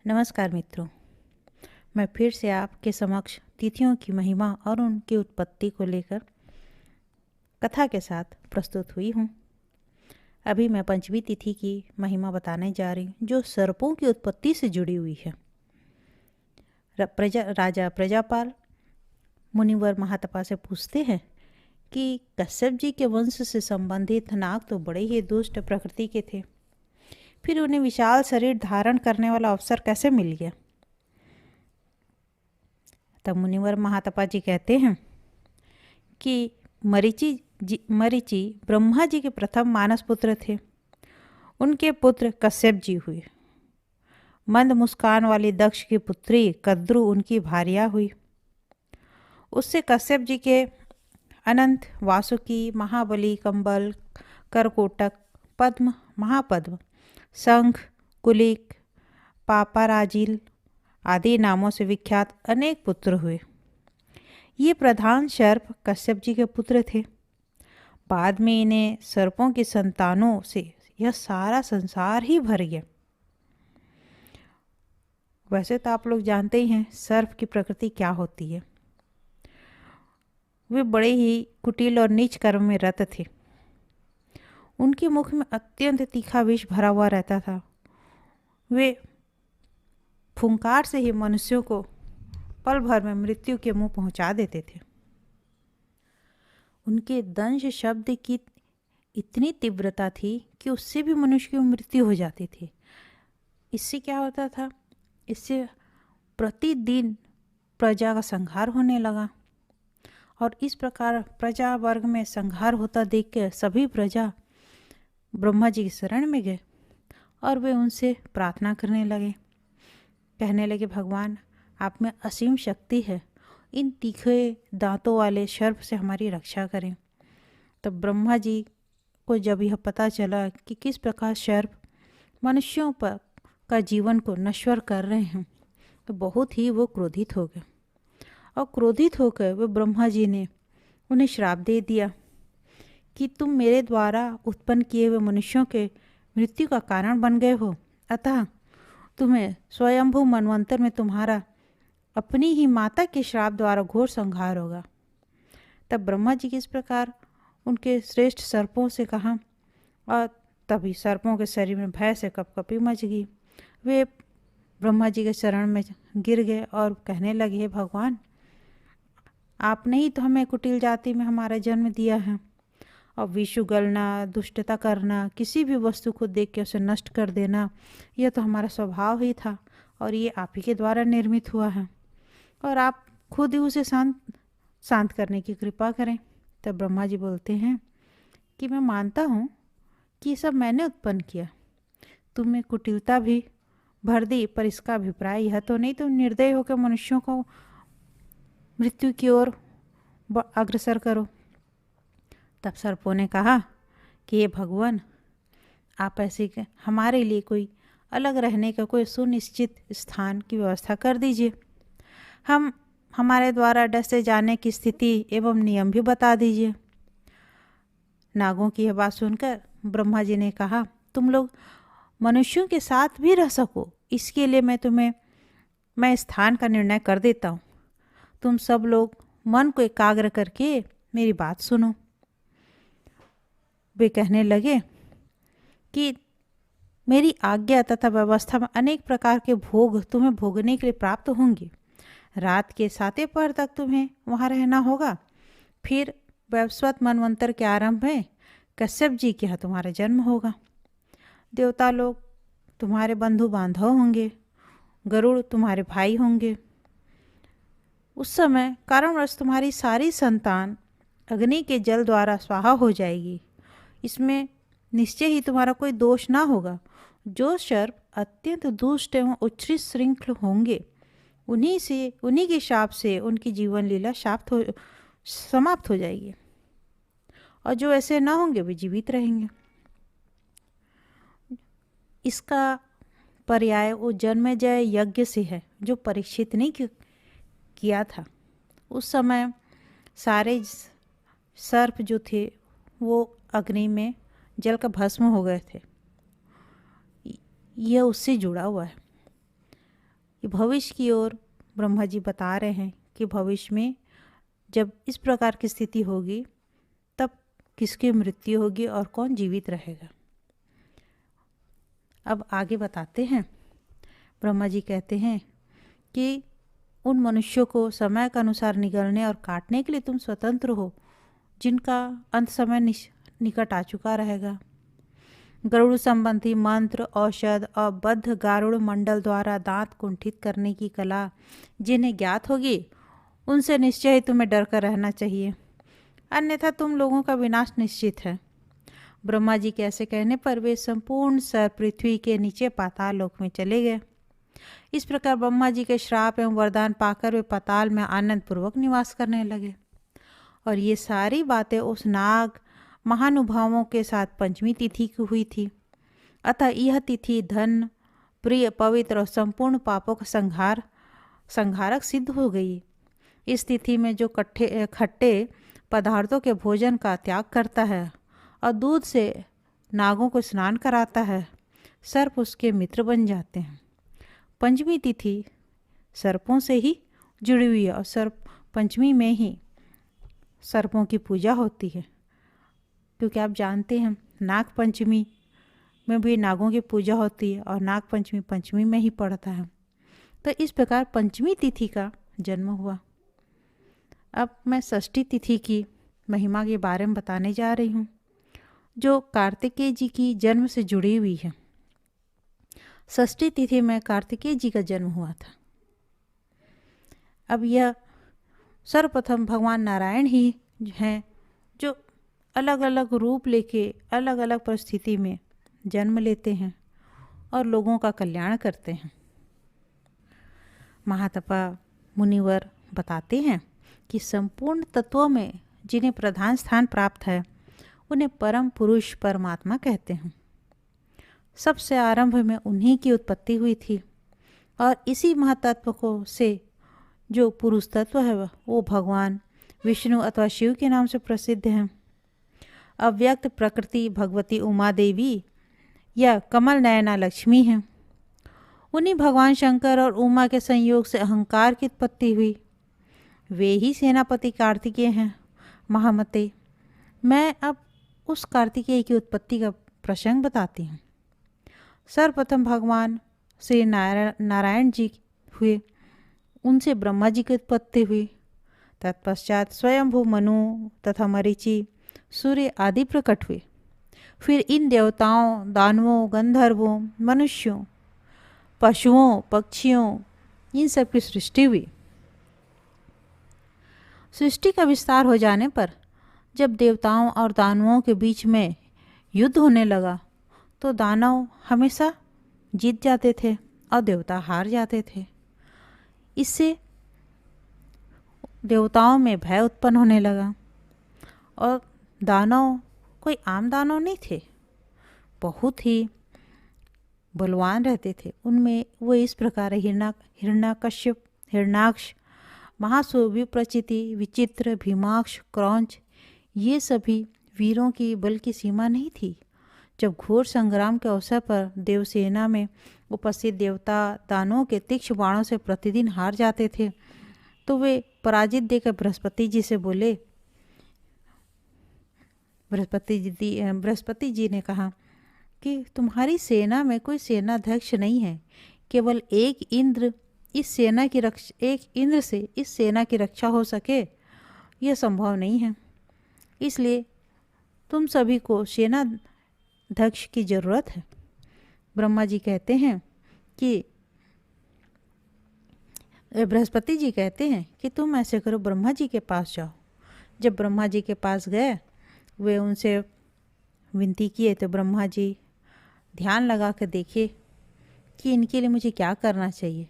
नमस्कार मित्रों, मैं फिर से आपके समक्ष तिथियों की महिमा और उनकी उत्पत्ति को लेकर कथा के साथ प्रस्तुत हुई हूँ। अभी मैं पंचमी तिथि की महिमा बताने जा रही हूँ, जो सर्पों की उत्पत्ति से जुड़ी हुई है। राजा प्रजापाल मुनिवर महातपा से पूछते हैं कि कश्यप जी के वंश से संबंधित नाग तो बड़े ही दुष्ट प्रकृति के थे, फिर उन्हें विशाल शरीर धारण करने वाला अवसर कैसे मिल गया? तब मुनिवर महातपा जी कहते हैं कि मरीचि ब्रह्मा जी के प्रथम मानस पुत्र थे। उनके पुत्र कश्यप जी हुए। मंद मुस्कान वाली दक्ष की पुत्री कद्रु उनकी भार्या हुई। उससे कश्यप जी के अनंत, वासुकी, महाबली, कंबल, करकोटक, पद्म, महापद्म, शंख, कुलिक, पापाराजिल आदि नामों से विख्यात अनेक पुत्र हुए। ये प्रधान सर्प कश्यप जी के पुत्र थे। बाद में इन्हें सर्पों की संतानों से यह सारा संसार ही भर गया। वैसे तो आप लोग जानते ही हैं सर्प की प्रकृति क्या होती है। वे बड़े ही कुटिल और नीच कर्म में रत थे। उनके मुख में अत्यंत तीखा विष भरा हुआ रहता था। वे फुंकार से ही मनुष्यों को पल भर में मृत्यु के मुंह पहुंचा देते थे। उनके दंश शब्द की इतनी तीव्रता थी कि उससे भी मनुष्य की मृत्यु हो जाती थी। इससे क्या होता था? इससे प्रतिदिन प्रजा का संहार होने लगा और इस प्रकार प्रजा वर्ग में संहार होता देखकर सभी प्रजा ब्रह्मा जी की शरण में गए और वे उनसे प्रार्थना करने लगे। कहने लगे, भगवान, आप में असीम शक्ति है, इन तीखे दांतों वाले सर्प से हमारी रक्षा करें। तब ब्रह्मा जी को जब यह पता चला कि किस प्रकार सर्प मनुष्यों पर का जीवन को नश्वर कर रहे हैं, तो बहुत ही वो क्रोधित हो गए और क्रोधित होकर वे ब्रह्मा जी ने उन्हें श्राप दे दिया कि तुम मेरे द्वारा उत्पन्न किए हुए मनुष्यों के मृत्यु का कारण बन गए हो, अतः तुम्हें स्वयंभू मनवंतर में तुम्हारा अपनी ही माता के श्राप द्वारा घोर संहार होगा। तब ब्रह्मा जी किस प्रकार उनके श्रेष्ठ सर्पों से कहा और तभी सर्पों के शरीर में भय से कपकपी मच गई। वे ब्रह्मा जी के शरण में गिर गए और कहने लगे, हे भगवान, आपने ही तो हमें कुटिल जाति में हमारा जन्म दिया है और विष उगलना, दुष्टता करना, किसी भी वस्तु को देख के उसे नष्ट कर देना, यह तो हमारा स्वभाव ही था और ये आप ही के द्वारा निर्मित हुआ है और आप खुद ही उसे शांत करने की कृपा करें। तब ब्रह्मा जी बोलते हैं कि मैं मानता हूँ कि ये सब मैंने उत्पन्न किया। तुम्हें कुटिलता भी भर दी, पर इसका अभिप्राय यह तो नहीं तुम निर्दय होकर मनुष्यों को मृत्यु की ओर अग्रसर करो। तब सर्पों ने कहा कि ये भगवान, आप ऐसे हमारे लिए कोई अलग रहने का कोई सुनिश्चित स्थान की व्यवस्था कर दीजिए। हम हमारे द्वारा डसे जाने की स्थिति एवं नियम भी बता दीजिए। नागों की यह बात सुनकर ब्रह्मा जी ने कहा, तुम लोग मनुष्यों के साथ भी रह सको, इसके लिए मैं स्थान का निर्णय कर देता हूँ। तुम सब लोग मन को एकाग्र करके मेरी बात सुनो। वे कहने लगे कि मेरी आज्ञा तथा व्यवस्था में अनेक प्रकार के भोग तुम्हें भोगने के लिए प्राप्त होंगे। रात के 7वें पहर तक तुम्हें वहाँ रहना होगा। फिर वैवस्वत मनवंतर के आरंभ में कश्यप जी के यहाँ तुम्हारा जन्म होगा। देवता लोग तुम्हारे बंधु बांधव होंगे, गरुड़ तुम्हारे भाई होंगे। उस समय कारणवश तुम्हारी सारी संतान अग्नि के जल द्वारा स्वाहा हो जाएगी। इसमें निश्चय ही तुम्हारा कोई दोष ना होगा। जो सर्प अत्यंत दुष्ट एवं उच्छृत श्रृंखल होंगे, उन्हीं के शाप से उनकी जीवन लीला समाप्त हो जाएगी और जो ऐसे ना होंगे वे जीवित रहेंगे। इसका पर्याय वो जन्मेजय यज्ञ से है जो परीक्षित ने किया था। उस समय सारे सर्प जो थे वो अग्नि में जल का भस्म हो गए थे। यह उससे जुड़ा हुआ है। कि भविष्य की ओर ब्रह्मा जी बता रहे हैं कि भविष्य में जब इस प्रकार की स्थिति होगी तब किसकी मृत्यु होगी और कौन जीवित रहेगा। अब आगे बताते हैं। ब्रह्मा जी कहते हैं कि उन मनुष्यों को समय के अनुसार निगलने और काटने के लिए तुम स्वतंत्र हो, जिनका अंत समय निकट आ चुका रहेगा। गरुड़ संबंधी मंत्र, औषध और बद्ध गारुड़ मंडल द्वारा दांत कुंठित करने की कला जिन्हें ज्ञात होगी, उनसे निश्चय ही तुम्हें डर कर रहना चाहिए, अन्यथा तुम लोगों का विनाश निश्चित है। ब्रह्मा जी के ऐसे कहने पर वे संपूर्ण सर पृथ्वी के नीचे पाताल लोक में चले गए। इस प्रकार ब्रह्मा जी के श्राप एवं वरदान पाकर वे पाताल में आनंद पूर्वक निवास करने लगे। और ये सारी बातें उस नाग महानुभावों के साथ पंचमी तिथि की हुई थी। अतः यह तिथि धन, प्रिय, पवित्र और संपूर्ण पापों का संहारक सिद्ध हो गई। इस तिथि में जो खट्टे पदार्थों के भोजन का त्याग करता है और दूध से नागों को स्नान कराता है, सर्प उसके मित्र बन जाते हैं। पंचमी तिथि सर्पों से ही जुड़ी हुई है और सर्प पंचमी में ही सर्पों की पूजा होती है, क्योंकि आप जानते हैं नाग पंचमी में भी नागों की पूजा होती है और नाग पंचमी पंचमी में ही पड़ता है। तो इस प्रकार पंचमी तिथि का जन्म हुआ। अब मैं षष्ठी तिथि की महिमा के बारे में बताने जा रही हूँ, जो कार्तिकेय जी की जन्म से जुड़ी हुई है। षष्ठी तिथि में कार्तिकेय जी का जन्म हुआ था। अब यह सर्वप्रथम भगवान नारायण ही हैं जो अलग अलग रूप लेके अलग अलग परिस्थिति में जन्म लेते हैं और लोगों का कल्याण करते हैं। महातपा मुनिवर बताते हैं कि संपूर्ण तत्वों में जिन्हें प्रधान स्थान प्राप्त है उन्हें परम पुरुष परमात्मा कहते हैं। सबसे आरंभ में उन्हीं की उत्पत्ति हुई थी और इसी महातत्व को से जो पुरुष तत्व है वो भगवान विष्णु अथवा शिव के नाम से प्रसिद्ध हैं। अव्यक्त प्रकृति भगवती उमा देवी या कमल नयना लक्ष्मी हैं। उन्हीं भगवान शंकर और उमा के संयोग से अहंकार की उत्पत्ति हुई। वे ही सेनापति कार्तिकेय हैं। महामते, मैं अब उस कार्तिकेय की उत्पत्ति का प्रसंग बताती हूँ। सर्वप्रथम भगवान श्री नारायण जी हुए, उनसे ब्रह्मा जी की उत्पत्ति हुई। तत्पश्चात स्वयंभू मनु तथा मरीचि, सूर्य आदि प्रकट हुए। फिर इन देवताओं, दानवों, गंधर्वों, मनुष्यों, पशुओं, पक्षियों, इन सब की सृष्टि हुई। सृष्टि का विस्तार हो जाने पर जब देवताओं और दानवों के बीच में युद्ध होने लगा तो दानव हमेशा जीत जाते थे और देवता हार जाते थे। इससे देवताओं में भय उत्पन्न होने लगा और दानव कोई आम दानव नहीं थे, बहुत ही बलवान रहते थे। उनमें वो इस प्रकार हिरण्यकश्यप, हिरण्याक्ष, महासु, विप्रचिति, विचित्र, भीमाक्ष, क्रौंच, ये सभी वीरों की बल की सीमा नहीं थी। जब घोर संग्राम के अवसर पर देवसेना में उपस्थित देवता दानवों के तीक्ष्ण बाणों से प्रतिदिन हार जाते थे तो वे पराजित देकर बृहस्पति जी से बोले। बृहस्पति जी ने कहा कि तुम्हारी सेना में कोई सेनाध्यक्ष नहीं है, केवल एक इंद्र से इस सेना की रक्षा हो सके यह संभव नहीं है। इसलिए तुम सभी को सेनाध्यक्ष की जरूरत है। ब्रह्मा जी कहते हैं कि बृहस्पति जी कहते हैं कि तुम ऐसे करो, ब्रह्मा जी के पास जाओ। जब ब्रह्मा जी के पास गए, वे उनसे विनती किए तो ब्रह्मा जी ध्यान लगा कर देखे कि इनके लिए मुझे क्या करना चाहिए।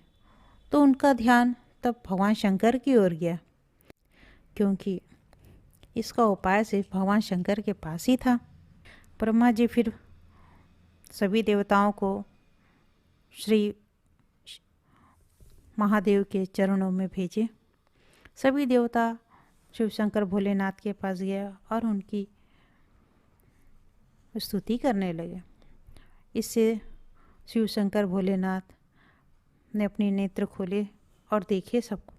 तो उनका ध्यान तब भगवान शंकर की ओर गया, क्योंकि इसका उपाय सिर्फ भगवान शंकर के पास ही था। ब्रह्मा जी फिर सभी देवताओं को श्री महादेव के चरणों में भेजे। सभी देवता शिव शंकर भोलेनाथ के पास गया और उनकी स्तुति करने लगे। इससे शिव शंकर भोलेनाथ ने अपने नेत्र खोले और देखे सबको,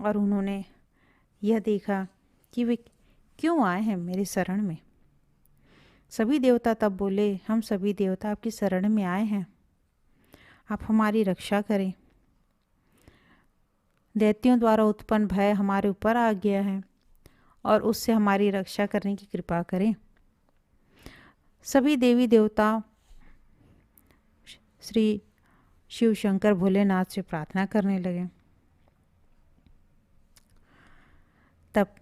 और उन्होंने यह देखा कि वे क्यों आए हैं मेरे शरण में। सभी देवता तब बोले, हम सभी देवता आपकी शरण में आए हैं, आप हमारी रक्षा करें। दैत्यों द्वारा उत्पन्न भय हमारे ऊपर आ गया है और उससे हमारी रक्षा करने की कृपा करें। सभी देवी देवता श्री शिव शंकर भोलेनाथ से प्रार्थना करने लगे। तब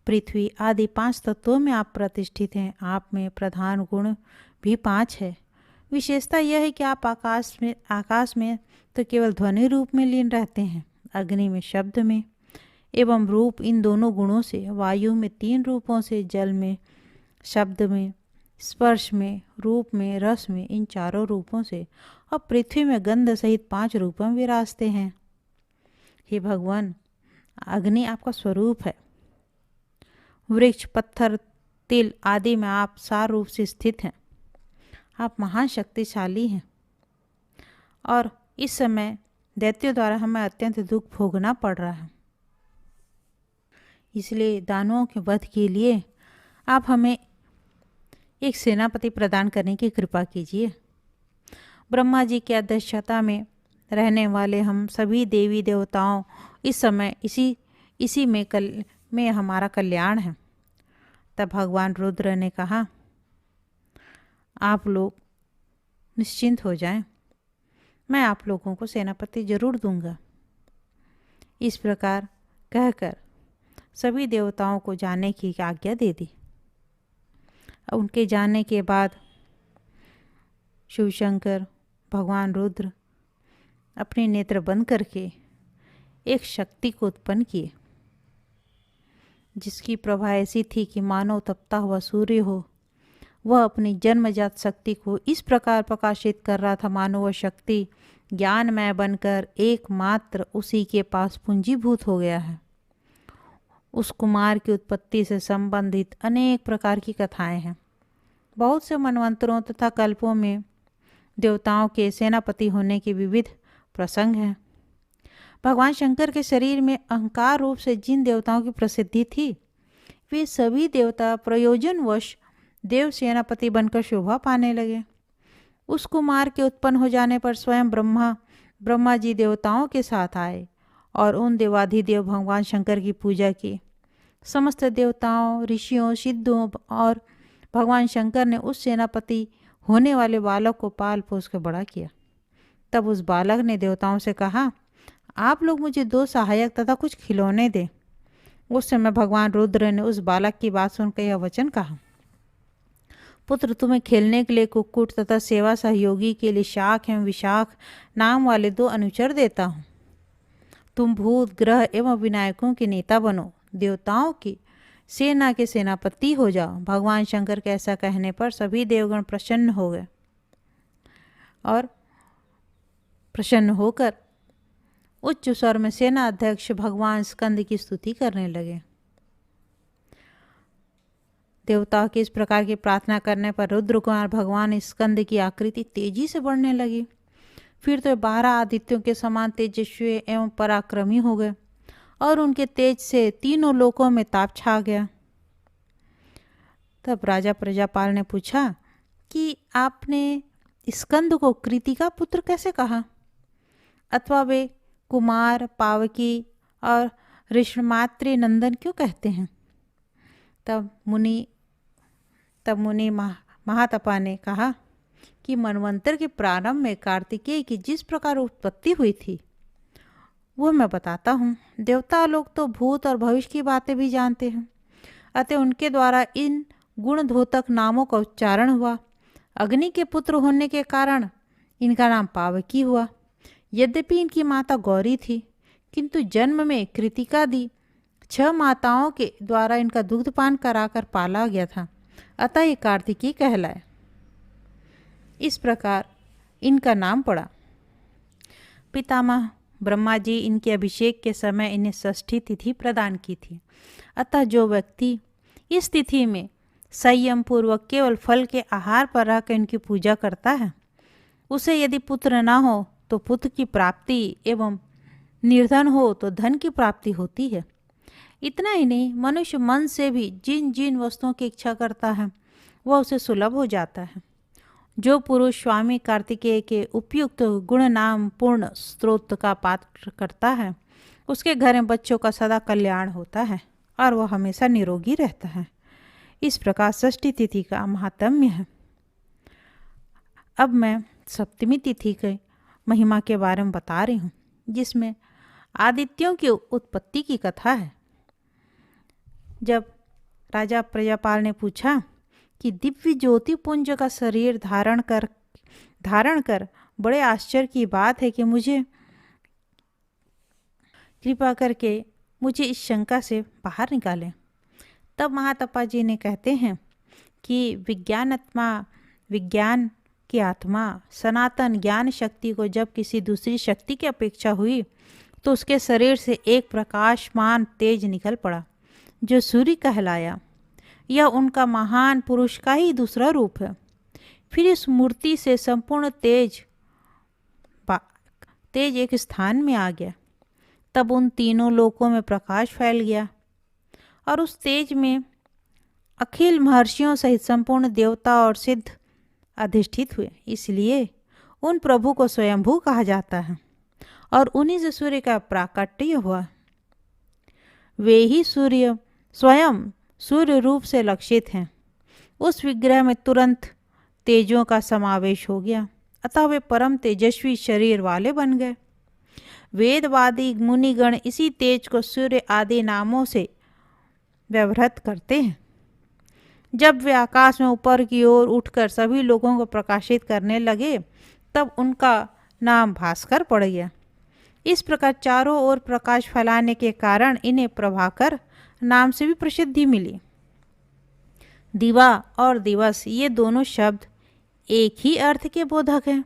पृथ्वी आदि 5 तत्वों में आप प्रतिष्ठित हैं। आप में प्रधान गुण भी 5 है। विशेषता यह है कि आप आकाश में तो केवल ध्वनि रूप में लीन रहते हैं, अग्नि में शब्द में एवं रूप, इन दोनों गुणों से, वायु में 3 रूपों से, जल में शब्द में, स्पर्श में, रूप में, रस में, इन 4 रूपों से, और पृथ्वी में गंध सहित 5 रूपों में विराजते हैं। हे भगवान, अग्नि आपका स्वरूप है। वृक्ष, पत्थर, तिल आदि में आप सार रूप से स्थित हैं। आप महान शक्तिशाली हैं और इस समय दैत्यों द्वारा हमें अत्यंत दुख भोगना पड़ रहा है। इसलिए दानवों के वध के लिए आप हमें एक सेनापति प्रदान करने की कृपा कीजिए। ब्रह्मा जी की अध्यक्षता में रहने वाले हम सभी देवी देवताओं इस समय इसी में हमारा कल्याण है। तब भगवान रुद्र ने कहा, आप लोग निश्चिंत हो जाएं, मैं आप लोगों को सेनापति जरूर दूंगा। इस प्रकार कहकर सभी देवताओं को जाने की आज्ञा दे दी। उनके जाने के बाद शिव शंकर, भगवान रुद्र अपने नेत्र बंद करके एक शक्ति को उत्पन्न किए, जिसकी प्रभा ऐसी थी कि मानो तपता हुआ सूर्य हो। वह अपनी जन्मजात शक्ति को इस प्रकार प्रकाशित कर रहा था मानो वह शक्ति ज्ञानमय बनकर एकमात्र उसी के पास पूंजीभूत हो गया है। उस कुमार की उत्पत्ति से संबंधित अनेक प्रकार की कथाएं हैं। बहुत से मनवंतरों तथा कल्पों में देवताओं के सेनापति होने के विविध प्रसंग हैं। भगवान शंकर के शरीर में अहंकार रूप से जिन देवताओं की प्रसिद्धि थी, वे सभी देवता प्रयोजनवश देव सेनापति बनकर शोभा पाने लगे। उस कुमार के उत्पन्न हो जाने पर स्वयं ब्रह्मा जी देवताओं के साथ आए और उन देवाधिदेव भगवान शंकर की पूजा की। समस्त देवताओं, ऋषियों, सिद्धों और भगवान शंकर ने उस सेनापति होने वाले बालक को पाल पोस कर बड़ा किया। तब उस बालक ने देवताओं से कहा, आप लोग मुझे 2 सहायक तथा कुछ खिलौने दें। उस समय भगवान रुद्र ने उस बालक की बात सुनकर यह वचन कहा, पुत्र, तुम्हें खेलने के लिए कुक्कुट तथा सेवा सहयोगी के लिए शाख एवं विशाख नाम वाले 2 अनुचर देता हूँ। तुम भूत, ग्रह एवं विनायकों के नेता बनो, देवताओं की सेना के सेनापति हो जाओ। भगवान शंकर के ऐसा कहने पर सभी देवगण प्रसन्न हो गए और प्रसन्न होकर उच्च स्वर में सेना अध्यक्ष भगवान स्कंद की स्तुति करने लगे। देवताओं की इस प्रकार की प्रार्थना करने पर रुद्र कुमार भगवान स्कंद की आकृति तेजी से बढ़ने लगी। फिर तो 12 आदित्यों के समान तेजस्वी एवं पराक्रमी हो गए और उनके तेज से तीनों लोकों में ताप छा गया। तब राजा प्रजापाल ने पूछा कि आपने स्कंद को कृतिका पुत्र कैसे कहा, अथवा वे कुमार, पावकी और ऋषमात्री नंदन क्यों कहते हैं। तब मुनि महातपा ने कहा कि मनवंतर के प्रारंभ में कार्तिकेय की जिस प्रकार उत्पत्ति हुई थी वो मैं बताता हूँ। देवता लोग तो भूत और भविष्य की बातें भी जानते हैं, अतः उनके द्वारा इन गुणधोतक नामों का उच्चारण हुआ। अग्नि के पुत्र होने के कारण इनका नाम पावकी हुआ। यद्यपि इनकी माता गौरी थी, किंतु जन्म में कृतिका दी 6 माताओं के द्वारा इनका दुग्धपान कराकर पाला गया था, अतः ये कार्तिकी कहलाए। इस प्रकार इनका नाम पड़ा। पितामह ब्रह्मा जी इनके अभिषेक के समय इन्हें षष्ठी तिथि प्रदान की थी, अतः जो व्यक्ति इस तिथि में संयम पूर्वक केवल फल के आहार पर रहकर इनकी पूजा करता है, उसे यदि पुत्र न हो तो पुत्र की प्राप्ति एवं निर्धन हो तो धन की प्राप्ति होती है। इतना ही नहीं, मनुष्य मन से भी जिन जिन वस्तुओं की इच्छा करता है वह उसे सुलभ हो जाता है। जो पुरुष स्वामी कार्तिकेय के उपयुक्त गुण नाम पूर्ण स्त्रोत का पाठ करता है उसके घर में बच्चों का सदा कल्याण होता है और वह हमेशा निरोगी रहता है। इस प्रकार षष्ठी तिथि का महात्म्य है। अब मैं सप्तमी तिथि के महिमा के बारे में बता रही हूँ, जिसमें आदित्यों की उत्पत्ति की कथा है। जब राजा प्रजापाल ने पूछा कि दिव्य ज्योति पुंज का शरीर धारण कर बड़े आश्चर्य की बात है कि मुझे कृपा करके मुझे इस शंका से बाहर निकालें, तब महातपा जी ने कहते हैं कि विज्ञान की आत्मा सनातन ज्ञान शक्ति को जब किसी दूसरी शक्ति की अपेक्षा हुई तो उसके शरीर से एक प्रकाशमान तेज निकल पड़ा जो सूर्य कहलाया। यह उनका महान पुरुष का ही दूसरा रूप है। फिर इस मूर्ति से संपूर्ण तेज एक स्थान में आ गया। तब उन तीनों लोकों में प्रकाश फैल गया और उस तेज में अखिल महर्षियों सहित संपूर्ण देवता और सिद्ध अधिष्ठित हुए। इसलिए उन प्रभु को स्वयंभू कहा जाता है और उन्हीं से सूर्य का प्राकट्य हुआ। वे ही स्वयं सूर्य रूप से लक्षित हैं। उस विग्रह में तुरंत तेजों का समावेश हो गया, अतः वे परम तेजस्वी शरीर वाले बन गए। वेदवादी मुनिगण इसी तेज को सूर्य आदि नामों से व्यवहृत करते हैं। जब वे आकाश में ऊपर की ओर उठकर सभी लोगों को प्रकाशित करने लगे तब उनका नाम भास्कर पड़ गया। इस प्रकार चारों ओर प्रकाश फैलाने के कारण इन्हें प्रभाकर नाम से भी प्रसिद्धि मिली। दिवा और दिवस ये दोनों शब्द एक ही अर्थ के बोधक हैं।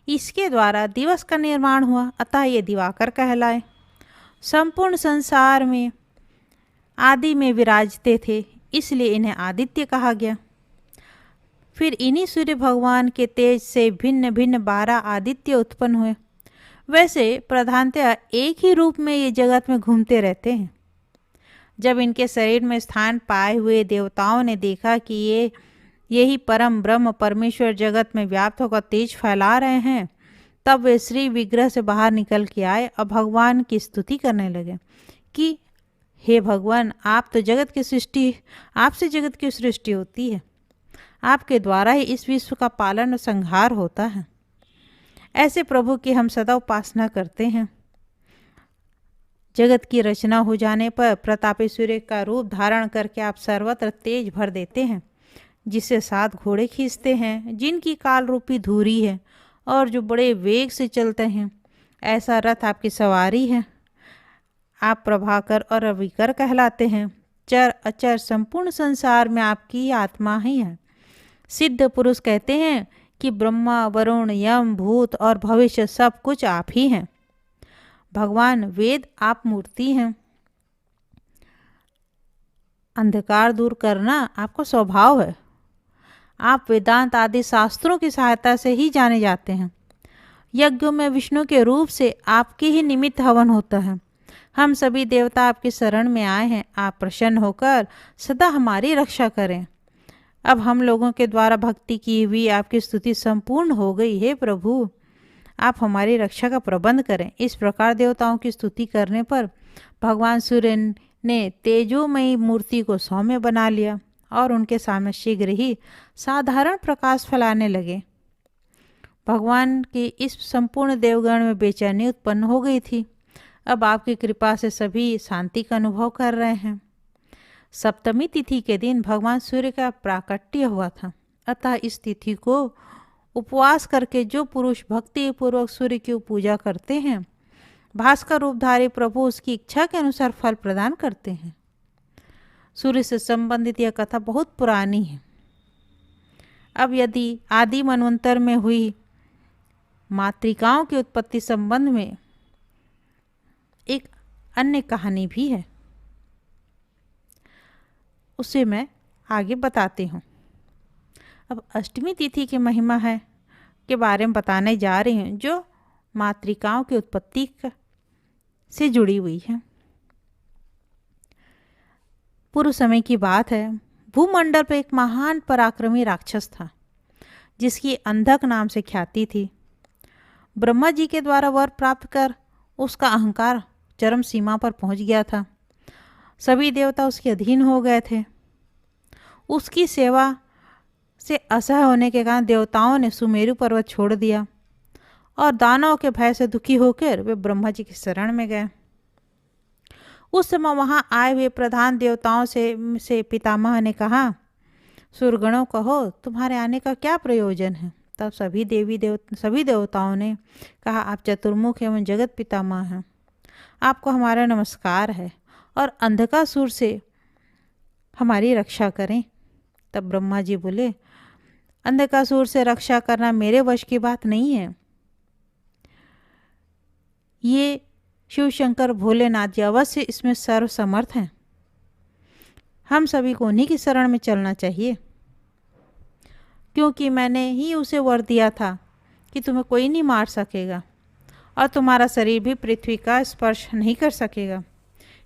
इसके द्वारा दिवस का निर्माण हुआ, अतः ये दिवाकर कहलाए। संपूर्ण संसार में आदि में विराजते थे, इसलिए इन्हें आदित्य कहा गया। फिर इन्हीं सूर्य भगवान के तेज से भिन्न भिन्न 12 आदित्य उत्पन्न हुए। वैसे प्रधानतया एक ही रूप में ये जगत में घूमते रहते हैं। जब इनके शरीर में स्थान पाए हुए देवताओं ने देखा कि यही परम ब्रह्म परमेश्वर जगत में व्याप्त होकर तेज फैला रहे हैं, तब वे श्री विग्रह से बाहर निकल के आए और भगवान की स्तुति करने लगे कि हे भगवान, आपसे जगत की सृष्टि होती है, आपके द्वारा ही इस विश्व का पालन और संहार होता है। ऐसे प्रभु की हम सदा उपासना करते हैं। जगत की रचना हो जाने पर प्रतापी सूर्य का रूप धारण करके आप सर्वत्र तेज भर देते हैं, जिसे 7 घोड़े खींचते हैं, जिनकी काल रूपी धुरी है और जो बड़े वेग से चलते हैं। ऐसा रथ आपकी सवारी है। आप प्रभाकर और रविकर कहलाते हैं। चर अचर संपूर्ण संसार में आपकी आत्मा ही है। सिद्ध पुरुष कहते हैं कि ब्रह्मा, वरुण, यम, भूत और भविष्य सब कुछ आप ही हैं। भगवान वेद आप मूर्ति हैं। अंधकार दूर करना आपको स्वभाव है। आप वेदांत आदि शास्त्रों की सहायता से ही जाने जाते हैं। यज्ञों में विष्णु के रूप से आपके ही निमित्त हवन होता है। हम सभी देवता आपकी शरण में आए हैं। आप प्रसन्न होकर सदा हमारी रक्षा करें। अब हम लोगों के द्वारा भक्ति की हुई आपकी स्तुति संपूर्ण हो गई है। प्रभु, आप हमारी रक्षा का प्रबंध करें। इस प्रकार देवताओं की स्तुति करने पर भगवान सूर्य ने तेजोमयी मूर्ति को सौम्य बना लिया और उनके सामने शीघ्र ही साधारण प्रकाश फैलाने लगे। भगवान की इस संपूर्ण देवगण में बेचैनी उत्पन्न हो गई थी। अब आपकी कृपा से सभी शांति का अनुभव कर रहे हैं। सप्तमी तिथि के दिन भगवान सूर्य का प्राकट्य हुआ था, अतः इस तिथि को उपवास करके जो पुरुष भक्ति पूर्वक सूर्य की पूजा करते हैं, भास्कर रूपधारी प्रभु उसकी इच्छा के अनुसार फल प्रदान करते हैं। सूर्य से संबंधित यह कथा बहुत पुरानी है। अब यदि आदि मनवंतर में हुई मातृकाओं की उत्पत्ति संबंध में एक अन्य कहानी भी है, उसे मैं आगे बताती हूँ। अब अष्टमी तिथि की महिमा है। के बारे में बताने जा रही हूँ, जो मातृकाओं की उत्पत्ति से जुड़ी हुई है। पूर्व समय की बात है। भूमंडल पर एक महान पराक्रमी राक्षस था, जिसकी अंधक नाम से ख्याति थी। ब्रह्मा जी के द्वारा वर प्राप्त कर उसका अहंकार चरम सीमा पर पहुंच गया था। सभी देवता उसके अधीन हो गए थे। उसकी सेवा से असह्य होने के कारण देवताओं ने सुमेरु पर्वत छोड़ दिया और दानवों के भय से दुखी होकर वे ब्रह्मा जी की शरण में गए। उस समय वहां आए हुए प्रधान देवताओं से पितामह ने कहा, सुरगणों कहो, तुम्हारे आने का क्या प्रयोजन है। तब सभी देवताओं ने कहा, आप चतुर्मुख एवं जगत पितामह हैं, आपको हमारा नमस्कार है और अंधकासुर से हमारी रक्षा करें। तब ब्रह्मा जी बोले, अंधकासुर से रक्षा करना मेरे वश की बात नहीं है। ये शिव शंकर भोलेनाथ जी अवश्य इसमें सर्वसमर्थ हैं। हम सभी को उन्हीं की शरण में चलना चाहिए, क्योंकि मैंने ही उसे वर दिया था कि तुम्हें कोई नहीं मार सकेगा और तुम्हारा शरीर भी पृथ्वी का स्पर्श नहीं कर सकेगा।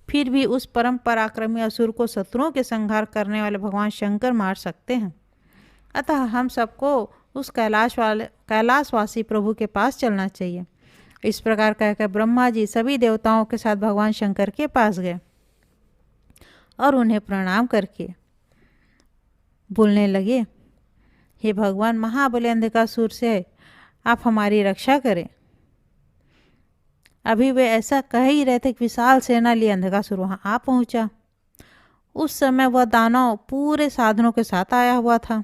फिर भी उस परम पराक्रमी असुर को शत्रुओं के संहार करने वाले भगवान शंकर मार सकते हैं। अतः हम सबको उस कैलाशवासी प्रभु के पास चलना चाहिए। इस प्रकार कहकर ब्रह्मा जी सभी देवताओं के साथ भगवान शंकर के पास गए और उन्हें प्रणाम करके बोलने लगे, हे भगवान, महाबली अंधकासुर से आप हमारी रक्षा करें। अभी वे ऐसा कह ही रहे थे कि विशाल सेना लिए अंधकासुर वहां आ पहुंचा। उस समय वह दानव पूरे साधनों के साथ आया हुआ था।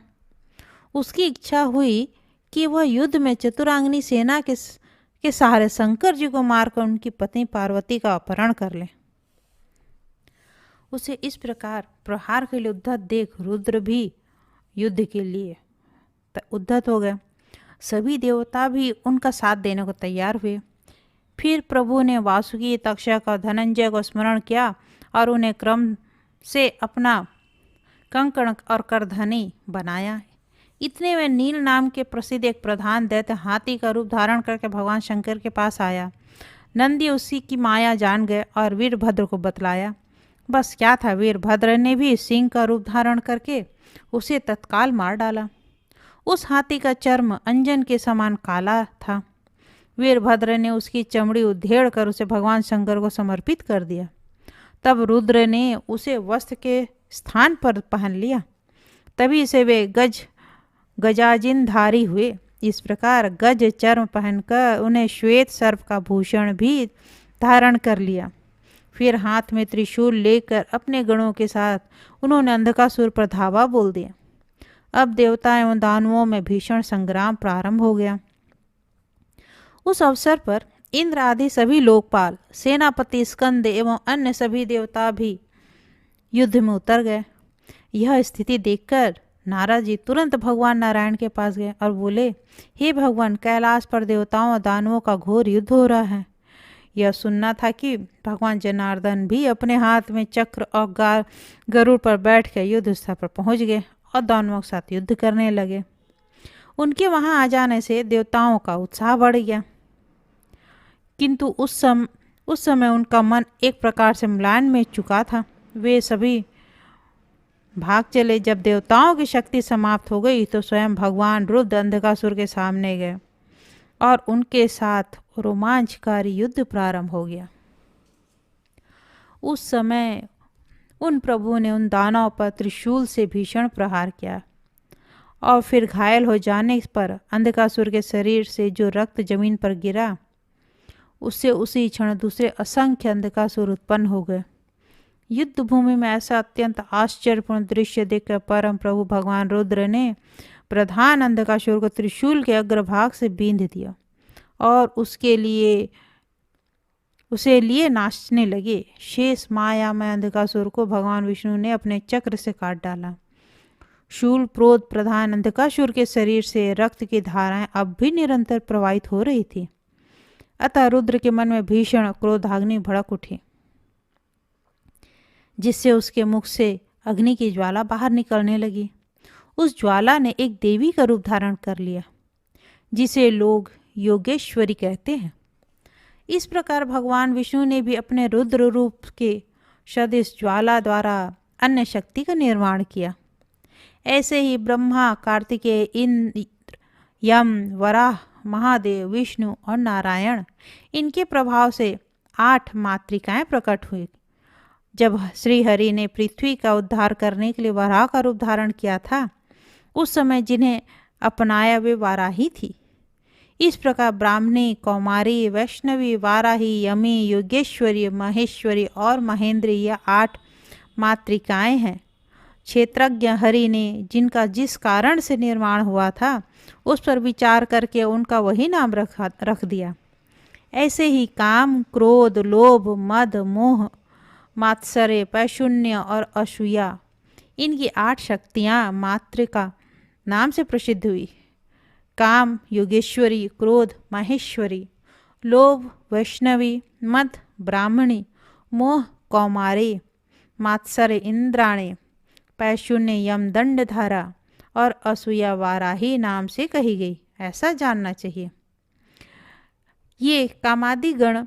उसकी इच्छा हुई कि वह युद्ध में चतुरांगनी सेना के सहारे शंकर जी को मारकर उनकी पत्नी पार्वती का अपहरण कर ले। उसे इस प्रकार प्रहार के लिए उद्धत देख रुद्र भी युद्ध के लिए उद्धत हो गए। सभी देवता भी उनका साथ देने को तैयार हुए। फिर प्रभु ने वासुकी, तक्षक और धनंजय को स्मरण किया और उन्हें क्रम से अपना कंकण और करधनी बनाया। इतने में नील नाम के प्रसिद्ध एक प्रधान दैत्य हाथी का रूप धारण करके भगवान शंकर के पास आया। नंदी उसी की माया जान गए और वीरभद्र को बतलाया। बस क्या था, वीरभद्र ने भी सिंह का रूप धारण करके उसे तत्काल मार डाला। उस हाथी का चर्म अंजन के समान काला था। वीरभद्र ने उसकी चमड़ी उधेड़ कर उसे भगवान शंकर को समर्पित कर दिया। तब रुद्र ने उसे वस्त्र के स्थान पर पहन लिया। तभी से वे गजाजिनधारी हुए। इस प्रकार गज चर्म पहनकर उन्हें श्वेत सर्प का भूषण भी धारण कर लिया। फिर हाथ में त्रिशूल लेकर अपने गणों के साथ उन्होंने अंधकासुर पर धावा बोल दिया। अब देवता एवं दानवों में भीषण संग्राम प्रारंभ हो गया। उस अवसर पर इंद्र आदि सभी लोकपाल, सेनापति स्कंद एवं अन्य सभी देवता भी युद्ध में उतर गए। यह स्थिति देखकर नारद जी तुरंत भगवान नारायण के पास गए और बोले, हे भगवान, कैलाश पर देवताओं और दानवों का घोर युद्ध हो रहा है। यह सुनना था कि भगवान जनार्दन भी अपने हाथ में चक्र और गरुड़ पर बैठ कर युद्ध स्थल पर पहुंच गए और दानवों के साथ युद्ध करने लगे। उनके वहां आ जाने से देवताओं का उत्साह बढ़ गया, किंतु उस समय उनका मन एक प्रकार से म्लान में चुका था। वे सभी भाग चले। जब देवताओं की शक्ति समाप्त हो गई तो स्वयं भगवान रुद्र अंधकासुर के सामने गए और उनके साथ रोमांचकारी युद्ध प्रारंभ हो गया। उस समय उन प्रभु ने उन दानवों पर त्रिशूल से भीषण प्रहार किया और फिर घायल हो जाने पर अंधकासुर के शरीर से जो रक्त जमीन पर गिरा, उससे उसी क्षण दूसरे असंख्य अंधकासुर उत्पन्न हो गए। युद्ध भूमि में ऐसा अत्यंत आश्चर्यपूर्ण दृश्य देखकर परम प्रभु भगवान रुद्र ने प्रधान अंधकासुर को त्रिशूल के अग्रभाग से बींध दिया और उसे लिए नाचने लगे। शेष मायामय अंधकासुर को भगवान विष्णु ने अपने चक्र से काट डाला। शूल प्रोत प्रधान अंधकासुर के शरीर से रक्त की धाराएं अब भी निरंतर प्रवाहित हो रही थी। अतः रुद्र के मन में भीषण क्रोधाग्नि भड़क उठी, जिससे उसके मुख से अग्नि की ज्वाला बाहर निकलने लगी। उस ज्वाला ने एक देवी का रूप धारण कर लिया, जिसे लोग योगेश्वरी कहते हैं। इस प्रकार भगवान विष्णु ने भी अपने रुद्र रूप के सदृश ज्वाला द्वारा अन्य शक्ति का निर्माण किया। ऐसे ही ब्रह्मा, कार्तिकेय, इंद्र, यम, वराह, महादेव, विष्णु और नारायण, इनके प्रभाव से 8 मातृकाएं प्रकट हुई। जब श्री हरि ने पृथ्वी का उद्धार करने के लिए वराह का रूप धारण किया था, उस समय जिन्हें अपनाया वे वाराही थी। इस प्रकार ब्राह्मणी, कौमारी, वैष्णवी, वाराही, यमी, योगेश्वरी, महेश्वरी और महेंद्री, यह 8 मातृकाएं हैं। क्षेत्रज्ञ हरि ने जिनका जिस कारण से निर्माण हुआ था उस पर विचार करके उनका वही नाम रख दिया। ऐसे ही काम, क्रोध, लोभ, मद, मोह, मात्सर्य, पैशून्य और असूया, इनकी 8 शक्तियाँ मातृका नाम से प्रसिद्ध हुई। काम योगेश्वरी, क्रोध माहेश्वरी, लोभ वैष्णवी, मद ब्राह्मणी, मोह कौमारी, मात्सर्य इंद्राणी, पैशून्य यमदंडधारा और असूया वाराही नाम से कही गई, ऐसा जानना चाहिए। ये कामादि गण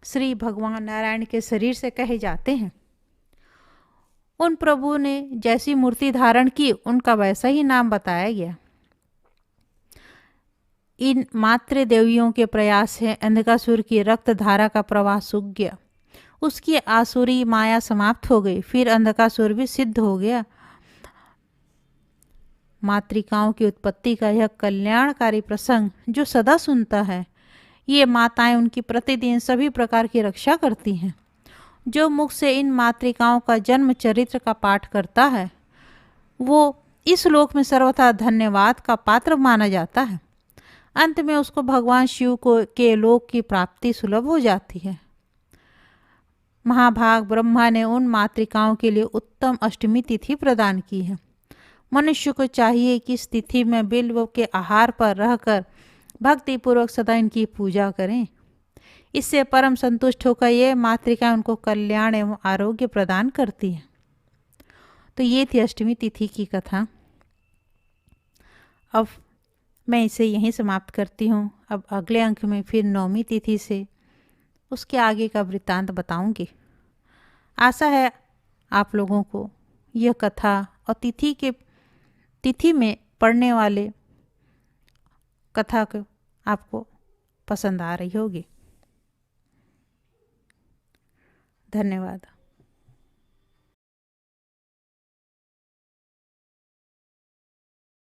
श्री भगवान नारायण के शरीर से कहे जाते हैं। उन प्रभु ने जैसी मूर्ति धारण की उनका वैसा ही नाम बताया गया। इन मातृ देवियों के प्रयास से अंधकासुर की रक्त धारा का प्रवाह सूख गया, उसकी आसुरी माया समाप्त हो गई, फिर अंधकासुर भी सिद्ध हो गया। मातृकाओं की उत्पत्ति का यह कल्याणकारी प्रसंग जो सदा सुनता है, ये माताएं उनकी प्रतिदिन सभी प्रकार की रक्षा करती हैं। जो मुख से इन मातृकाओं का जन्म चरित्र का पाठ करता है वो इस लोक में सर्वथा धन्यवाद का पात्र माना जाता है। अंत में उसको भगवान शिव के लोक की प्राप्ति सुलभ हो जाती है। महाभाग ब्रह्मा ने उन मातृकाओं के लिए उत्तम अष्टमी तिथि प्रदान की है। मनुष्य को चाहिए कि इस तिथि में बिल्व के आहार पर रहकर भक्तिपूर्वक सदा इनकी पूजा करें। इससे परम संतुष्ट होकर ये मातृका उनको कल्याण एवं आरोग्य प्रदान करती है। तो ये थी अष्टमी तिथि की कथा। अब मैं इसे यहीं समाप्त करती हूँ। अब अगले अंक में फिर 9वीं तिथि से उसके आगे का वृत्तांत बताऊंगी। आशा है आप लोगों को यह कथा और तिथि में पढ़ने वाले कथा को आपको पसंद आ रही होगी। धन्यवाद।